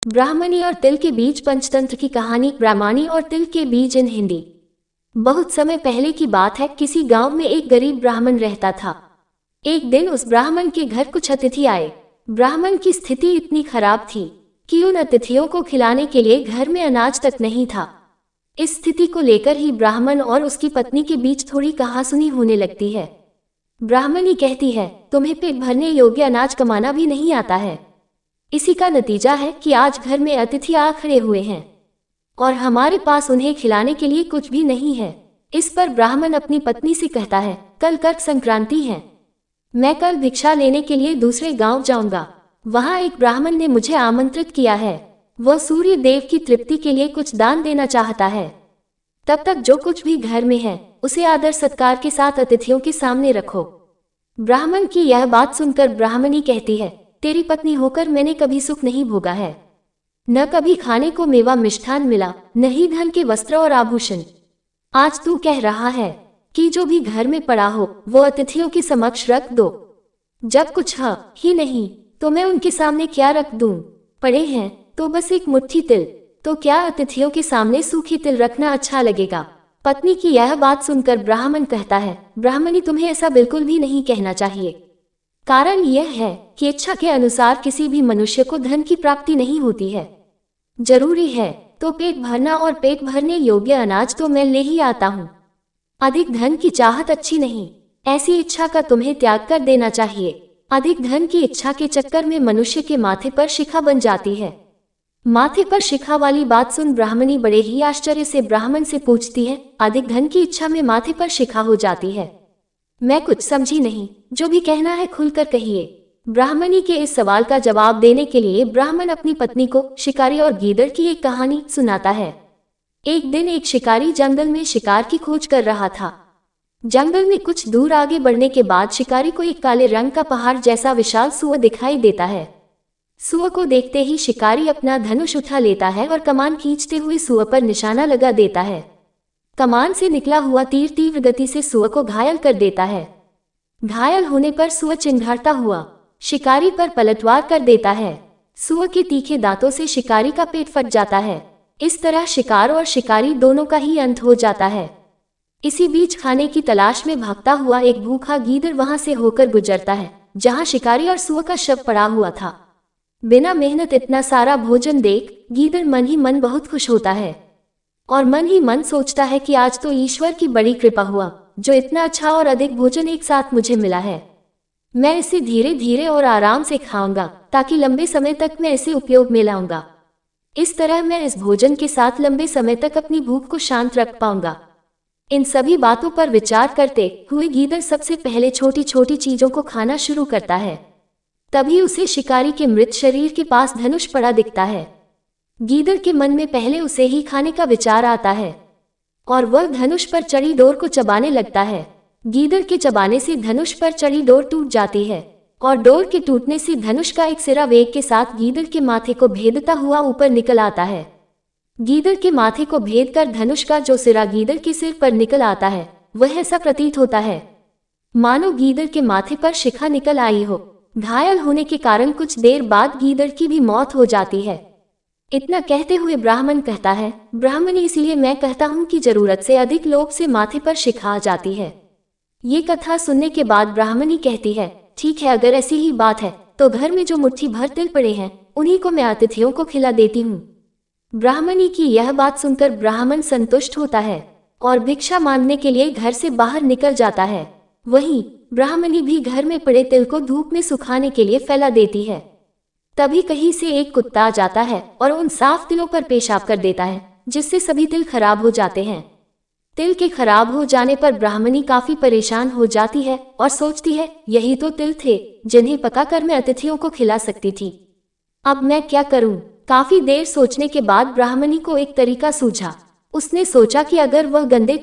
ब्राह्मणी और तिल के बीज पंचतंत्र की कहानी। ब्राह्मणी और तिल के बीज इन हिंदी। बहुत समय पहले की बात है। किसी गांव में एक गरीब ब्राह्मण रहता था। एक दिन उस ब्राह्मण के घर कुछ अतिथि आए। ब्राह्मण की स्थिति इतनी खराब थी कि उन अतिथियों को खिलाने के लिए घर में अनाज तक नहीं था। इस स्थिति को लेकर ही ब्राह्मण और उसकी पत्नी के बीच थोड़ी कहासुनी होने लगती है। ब्राह्मणी कहती है, तुम्हें पेट भरने योग्य अनाज कमाना भी नहीं आता है। इसी का नतीजा है कि आज घर में अतिथि आ खड़े हुए हैं और हमारे पास उन्हें खिलाने के लिए कुछ भी नहीं है। इस पर ब्राह्मण अपनी पत्नी से कहता है, कल कर्क संक्रांति है, मैं कल भिक्षा लेने के लिए दूसरे गांव जाऊंगा। वहां एक ब्राह्मण ने मुझे आमंत्रित किया है। वह सूर्य देव की तृप्ति के लिए कुछ दान देना चाहता है। तब तक जो कुछ भी घर में है उसे आदर सत्कार के साथ अतिथियों के सामने रखो। ब्राह्मण की यह बात सुनकर ब्राह्मणी कहती है, तेरी पत्नी होकर मैंने कभी सुख नहीं भोगा है। न कभी खाने को मेवा मिष्ठान मिला, न ही धन के वस्त्र और आभूषण। आज तू कह रहा है कि जो भी घर में पड़ा हो वो अतिथियों के समक्ष रख दो। जब कुछ है ही नहीं तो मैं उनके सामने क्या रख दूं? पड़े हैं तो बस एक मुट्ठी तिल, तो क्या अतिथियों के सामने सूखी तिल रखना अच्छा लगेगा? पत्नी की यह बात सुनकर ब्राह्मण कहता है, ब्राह्मणी तुम्हें ऐसा बिल्कुल भी नहीं कहना चाहिए। कारण यह है कि इच्छा के अनुसार किसी भी मनुष्य को धन की प्राप्ति नहीं होती है। जरूरी है तो पेट भरना, और पेट भरने योग्य अनाज तो मैं ले ही आता हूँ। अधिक धन की चाहत अच्छी नहीं, ऐसी इच्छा का तुम्हें त्याग कर देना चाहिए। अधिक धन की इच्छा के चक्कर में मनुष्य के माथे पर शिखा बन जाती है। माथे पर शिखा वाली बात सुन ब्राह्मणी बड़े ही आश्चर्य से ब्राह्मण से पूछती है, अधिक धन की इच्छा में माथे पर शिखा हो जाती है? मैं कुछ समझी नहीं, जो भी कहना है खुलकर कहिए। ब्राह्मणी के इस सवाल का जवाब देने के लिए ब्राह्मण अपनी पत्नी को शिकारी और गीदड़ की एक कहानी सुनाता है। एक दिन एक शिकारी जंगल में शिकार की खोज कर रहा था। जंगल में कुछ दूर आगे बढ़ने के बाद शिकारी को एक काले रंग का पहाड़ जैसा विशाल सूअर दिखाई देता है। सूअर को देखते ही शिकारी अपना धनुष उठा लेता है और कमान खींचते हुए सूअर पर निशाना लगा देता है। कमान से निकला हुआ तीर तीव्र गति से सूअर को घायल कर देता है। घायल होने पर सूअर चिंघाड़ता हुआ शिकारी पर पलटवार कर देता है। सूअर के तीखे दांतों से शिकारी का पेट फट जाता है। इस तरह शिकार और शिकारी दोनों का ही अंत हो जाता है। इसी बीच खाने की तलाश में भागता हुआ एक भूखा गीदड़ वहां से होकर गुजरता है जहां शिकारी और सूअर का शव पड़ा हुआ था। बिना मेहनत इतना सारा भोजन देख गीदड़ मन ही मन बहुत खुश होता है और मन ही मन सोचता है कि आज तो ईश्वर की बड़ी कृपा हुआ, जो इतना अच्छा और अधिक भोजन एक साथ मुझे मिला है। मैं इसे धीरे धीरे और आराम से खाऊंगा ताकि लंबे समय तक मैं इसे उपयोग में लाऊंगा। इस तरह मैं इस भोजन के साथ लंबे समय तक अपनी भूख को शांत रख पाऊंगा। इन सभी बातों पर विचार करते हुए गीदड़ सबसे पहले छोटी छोटी चीजों को खाना शुरू करता है। तभी उसे शिकारी के मृत शरीर के पास धनुष पड़ा दिखता है। गीदड़ के मन में पहले उसे ही खाने का विचार आता है और वह धनुष पर चढ़ी डोर को चबाने लगता है। गीदड़ के चबाने से धनुष पर चढ़ी डोर टूट जाती है और डोर के टूटने से धनुष का एक सिरा वेग के साथ गीदड़ के माथे को भेदता हुआ ऊपर निकल आता है। गीदड़ के माथे को भेद कर धनुष का जो सिरा गीदड़ के सिर पर निकल आता है वह ऐसा प्रतीत होता है मानो गीदड़ के माथे पर शिखा निकल आई हो। घायल होने के कारण कुछ देर बाद गीदड़ की भी मौत हो जाती है। इतना कहते हुए ब्राह्मण कहता है, ब्राह्मणी इसलिए मैं कहता हूँ कि जरूरत से अधिक लोभ से माथे पर शिखा आ जाती है। ये कथा सुनने के बाद ब्राह्मणी कहती है, ठीक है, अगर ऐसी ही बात है तो घर में जो मुट्ठी भर तिल पड़े हैं उन्हीं को मैं अतिथियों को खिला देती हूँ। ब्राह्मणी की यह बात सुनकर ब्राह्मण संतुष्ट होता है और भिक्षा मांगने के लिए घर से बाहर निकल जाता है। वहीं ब्राह्मणी भी घर में पड़े तिल को धूप में सुखाने के लिए फैला देती है। तभी कहीं से एक कुत्ता आ जाता है और उन साफ तिलों पर पेशाब कर देता है, जिससे सभी तिल खराब हो जाते हैं। तिल के खराब हो जाने पर ब्राह्मणी काफी परेशान हो जाती है और सोचती है, यही तो तिल थे जिन्हें पकाकर मैं अतिथियों को खिला सकती थी। अब मैं क्या करूं? काफी देर सोचने के बाद ब्राह्मणी को एक तरीका सूझा। उसने सोचा कि अगर वह गंदे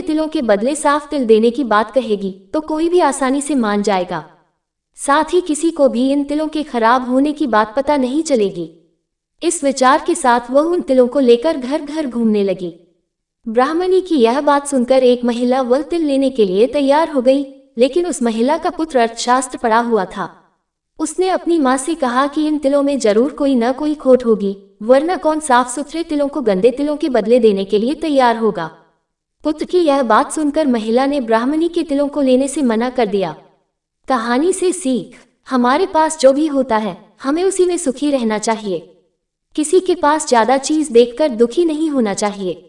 तिलों के बदले साफ तिल देने की बात कहेगी तो कोई भी आसानी से मान जाएगा। साथ ही किसी को भी इन तिलों के खराब होने की बात पता नहीं चलेगी। इस विचार के साथ वह उन तिलों को लेकर घर घर घूमने लगी। ब्राह्मणी की यह बात सुनकर एक महिला वह तिल लेने के लिए तैयार हो गई, लेकिन उस महिला का पुत्र अर्थशास्त्र पढ़ा हुआ था। उसने अपनी माँ से कहा कि इन तिलों में जरूर कोई न कोई खोट होगी, वरना कौन साफ सुथरे तिलों को गंदे तिलों के बदले देने के लिए तैयार होगा। पुत्र की यह बात सुनकर महिला ने ब्राह्मणी के तिलों को लेने से मना कर दिया। कहानी से सीख, हमारे पास जो भी होता है हमें उसी में सुखी रहना चाहिए। किसी के पास ज्यादा चीज देखकर दुखी नहीं होना चाहिए।